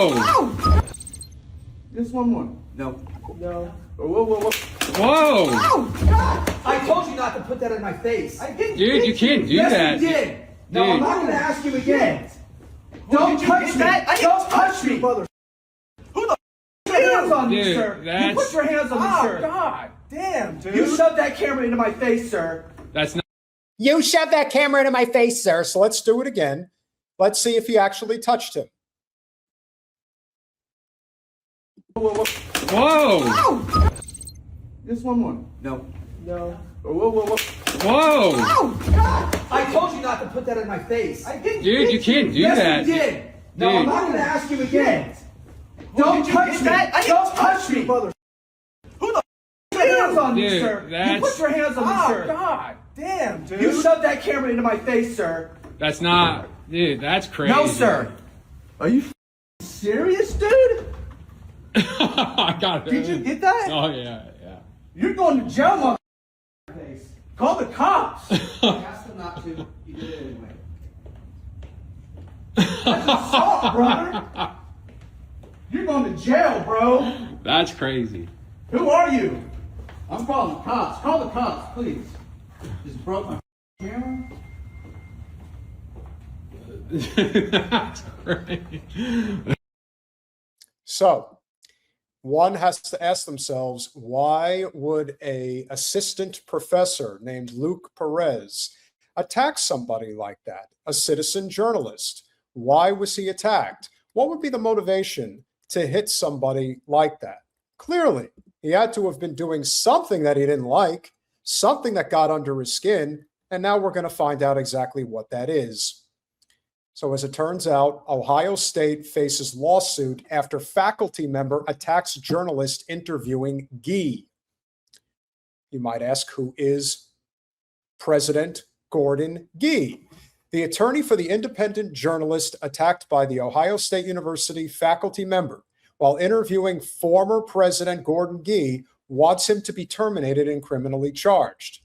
Whoa! Just one more. No. No. Whoa, whoa, whoa. Whoa! Oh, God! I told you not to put that in my face. I didn't. Dude, you can't do yes, that. you did. No, Dude. I'm not going to ask you again. Don't touch me. Don't touch me. Brother. Who the put your hands on me, Dude, sir? You that's- put your hands on me, sir. God damn, dude. You shoved that camera into my face, sir. That's not. You shoved that camera into my face, sir. So let's do it again. Let's see if he actually touched him. Whoa, whoa, Whoa! whoa. Just one more. No. No. Whoa, whoa, whoa. Whoa! Oh, God! I told you not to put that in my face. I didn't. Dude, you can't do yes, that. you did. No, I'm Dude. not going to ask you again. Don't touch me. Don't touch me. Brother. Who the put your hands on me, Dude, sir? You that's- put your hands on me, sir. God damn, dude. You shoved that camera into my face, sir. That's not. Dude, that's crazy. No, sir. Are you serious, dude? I got it. Did you get that? Oh, yeah, yeah. You're going to jail, mother. Call the cops. I asked him not to. He did it anyway. That's assault, brother. You're going to jail, bro. That's crazy. Who are you? I'm calling the cops. Call the cops, please. Just broke my camera. That's crazy. So one has to ask themselves, why would a assistant professor named Luke Perez attack somebody like that, a citizen journalist? Why was he attacked? What would be the motivation to hit somebody like that? Clearly, he had to have been doing something that he didn't like, something that got under his skin, and now we're going to find out exactly what that is. So as it turns out, Ohio State faces lawsuit after faculty member attacks journalist interviewing Gee. You might ask, who is President Gordon Gee? The attorney for the independent journalist attacked by the Ohio State University faculty member while interviewing former President Gordon Gee wants him to be terminated and criminally charged.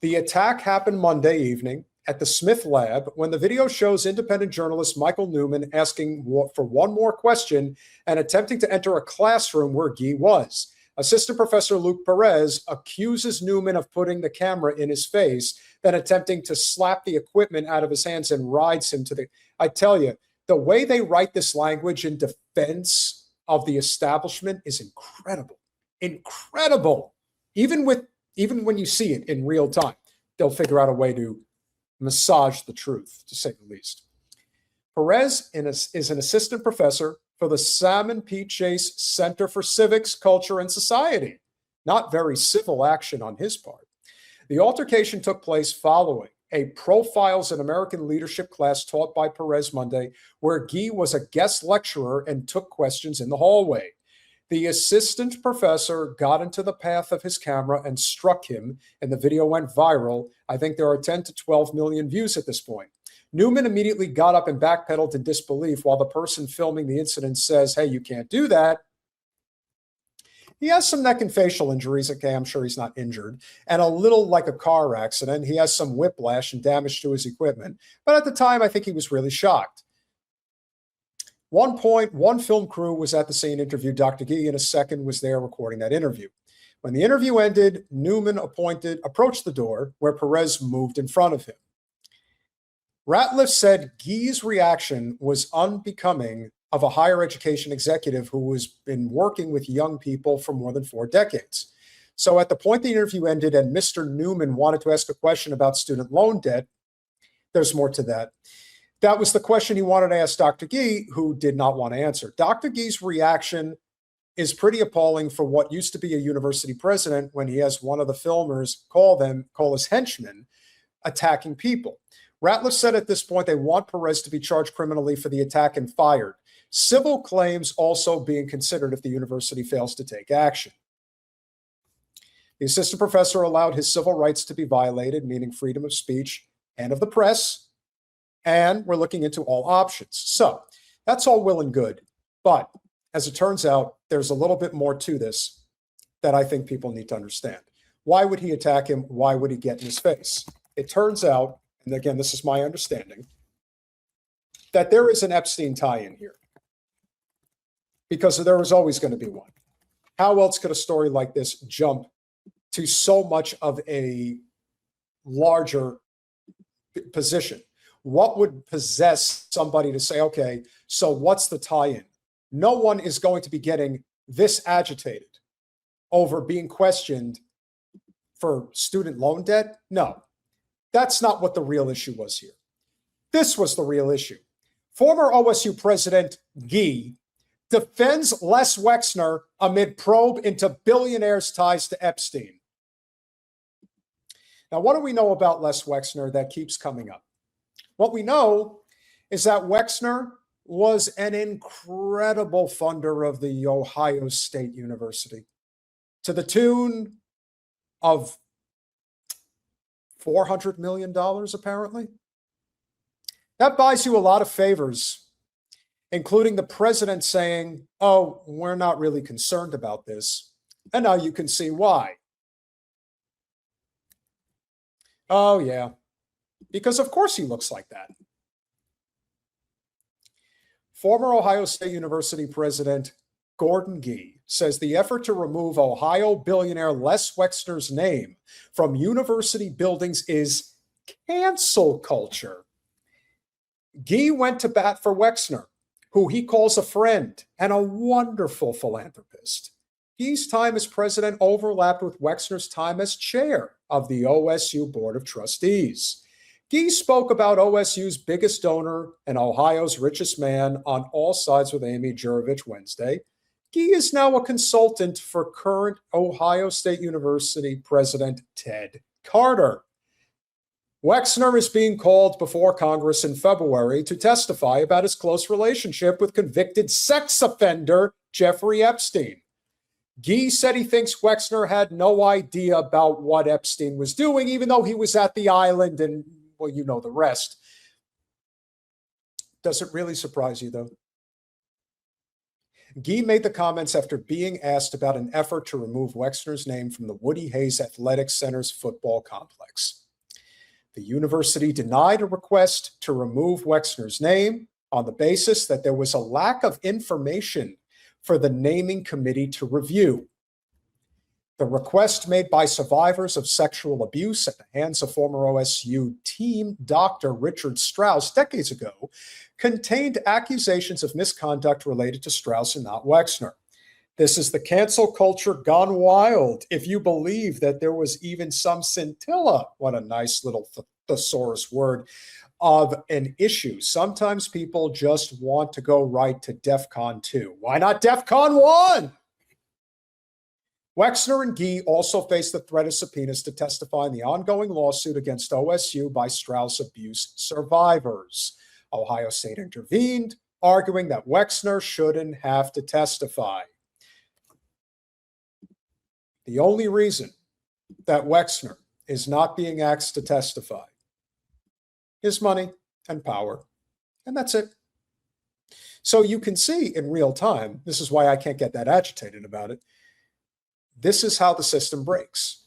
The attack happened Monday evening at the Smith Lab when the video shows independent journalist Michael Newman asking for one more question and attempting to enter a classroom where Gee was. Assistant Professor Luke Perez accuses Newman of putting the camera in his face, then attempting to slap the equipment out of his hands and rides him to the... I tell you, the way they write this language in defense of the establishment is incredible. Incredible. Even when you see it in real time, they'll figure out a way to massage the truth, to say the least. Perez is an assistant professor for the Salmon P. Chase Center for Civics, Culture, and Society. Not very civil action on his part. The altercation took place following a Profiles in American Leadership class taught by Perez Monday, where Gee was a guest lecturer and took questions in the hallway. The assistant professor got into the path of his camera and struck him, and the video went viral. I think there are 10 to 12 million views at this point. Newman immediately got up and backpedaled in disbelief while the person filming the incident says, hey, you can't do that. He has some neck and facial injuries. Okay, I'm sure he's not injured. And a little like a car accident. He has some whiplash and damage to his equipment. But at the time, I think he was really shocked. One film crew was at the scene, interviewed Dr. Gee, and a second was there recording that interview. When the interview ended, Newman approached the door where Perez moved in front of him. Ratliff said Gee's reaction was unbecoming of a higher education executive who has been working with young people for more than 4 decades. So at the point the interview ended and Mr. Newman wanted to ask a question about student loan debt, there's more to that. That was the question he wanted to ask Dr. Gee, who did not want to answer. Dr. Gee's reaction is pretty appalling for what used to be a university president when he has one of the filmers call his henchmen attacking people. Ratliff said at this point they want Perez to be charged criminally for the attack and fired. Civil claims also being considered if the university fails to take action. The assistant professor allowed his civil rights to be violated, meaning freedom of speech and of the press, and we're looking into all options. So that's all well and good. But as it turns out, there's a little bit more to this that I think people need to understand. Why would he attack him? Why would he get in his face? It turns out, and again, this is my understanding, that there is an Epstein tie-in here. because there was always going to be one. How else could a story like this jump to so much of a larger position? What would possess somebody to say, okay, so what's the tie-in? No one is going to be getting this agitated over being questioned for student loan debt. No, that's not what the real issue was here. This was the real issue. Former OSU President Gee defends Les Wexner amid probe into billionaires' ties to Epstein. Now, what do we know about Les Wexner that keeps coming up? What we know is that Wexner was an incredible funder of the Ohio State University to the tune of $400 million, apparently. That buys you a lot of favors, including the president saying, oh, we're not really concerned about this. And now you can see why. Oh, yeah, because of course he looks like that. Former Ohio State University President Gordon Gee says the effort to remove Ohio billionaire Les Wexner's name from university buildings is cancel culture. Gee went to bat for Wexner, who he calls a friend and a wonderful philanthropist. Gee's time as president overlapped with Wexner's time as chair of the OSU Board of Trustees. Gee spoke about OSU's biggest donor and Ohio's richest man on All Sides with Amy Jurovich Wednesday. Gee is now a consultant for current Ohio State University President Ted Carter. Wexner is being called before Congress in February to testify about his close relationship with convicted sex offender Jeffrey Epstein. Gee said he thinks Wexner had no idea about what Epstein was doing, even though he was at the island and, well, you know the rest. Does it really surprise you, though? Gee made the comments after being asked about an effort to remove Wexner's name from the Woody Hayes Athletic Center's football complex. The university denied a request to remove Wexner's name on the basis that there was a lack of information for the naming committee to review. The request made by survivors of sexual abuse at the hands of former OSU team doctor Richard Strauss decades ago contained accusations of misconduct related to Strauss and not Wexner. This is the cancel culture gone wild. If you believe that there was even some scintilla, what a nice little thesaurus word, of an issue. Sometimes people just want to go right to DEFCON 2. Why not DEFCON 1? Wexner and Gee also face the threat of subpoenas to testify in the ongoing lawsuit against OSU by Strauss abuse survivors. Ohio State intervened, arguing that Wexner shouldn't have to testify. The only reason that Wexner is not being asked to testify is money and power, and that's it. So you can see in real time, this is why I can't get that agitated about it, this is how the system breaks.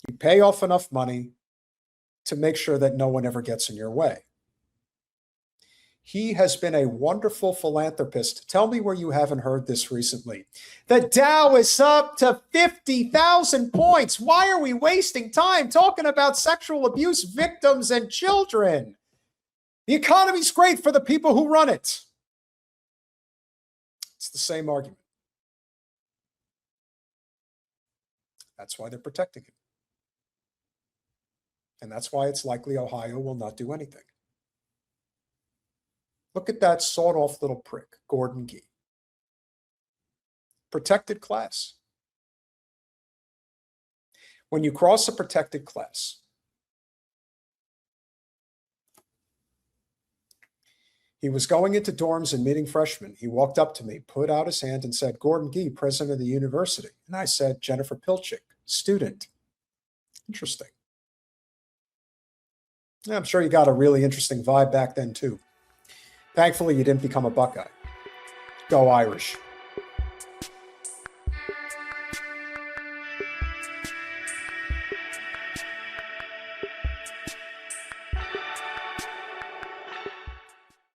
You pay off enough money to make sure that no one ever gets in your way. He has been a wonderful philanthropist. Tell me where you haven't heard this recently. The Dow is up to 50,000 points. Why are we wasting time talking about sexual abuse victims and children? The economy's great for the people who run it. It's the same argument. That's why they're protecting him. And that's why it's likely Ohio will not do anything. Look at that sawed-off little prick, Gordon Gee. Protected class. When you cross a protected class, he was going into dorms and meeting freshmen. He walked up to me, put out his hand and said, Gordon Gee, president of the university. And I said, Jennifer Pilchick, student. Interesting. I'm sure you got a really interesting vibe back then, too. Thankfully, you didn't become a Buckeye. Go Irish.